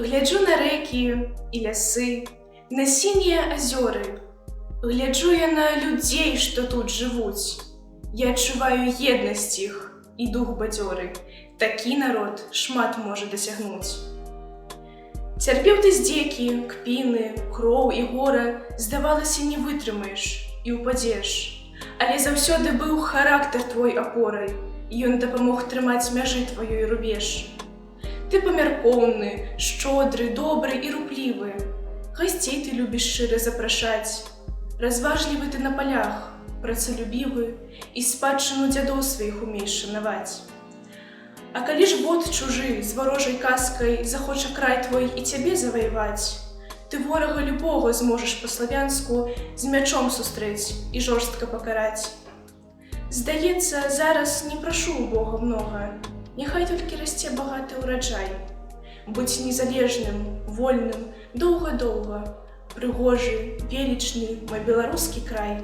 Гляджу на рэкі і лясы, на сінія азёры. Гляджу я на людзей, што тут жывуць. Я адчуваю еднасць іх і дух бадзёры. Такі народ шмат можа дасягнуць. Цярпеў ты здзекі, кпіны, кроў і гора, здавалася, не вытрымаеш і ўпадзеш. Але заўсёды быў характар твой апорай, ён дапамог трымаць мяжы тваёй рубеж. Ты памяркоўны, шчодры, добры і руплівы. Гасцей ты любіш шчыра запрашаць. Разважлівы ты на палях, працалюбівы і спадчыну дзядоў сваіх умееш шанаваць. А калі ж бот чужы з варожай казкай захоча край твой і цябе заваяваць, ты ворага любога зможаш па-славянску з мячом сустрэць і жорстка пакараць. Здаецца, зараз не прашу ў Бога многа, няхай толькі расце багаты ўраджай. Будзь незалежным, вольным, доўга-доўга, прыгожы, велічны мой беларускі край.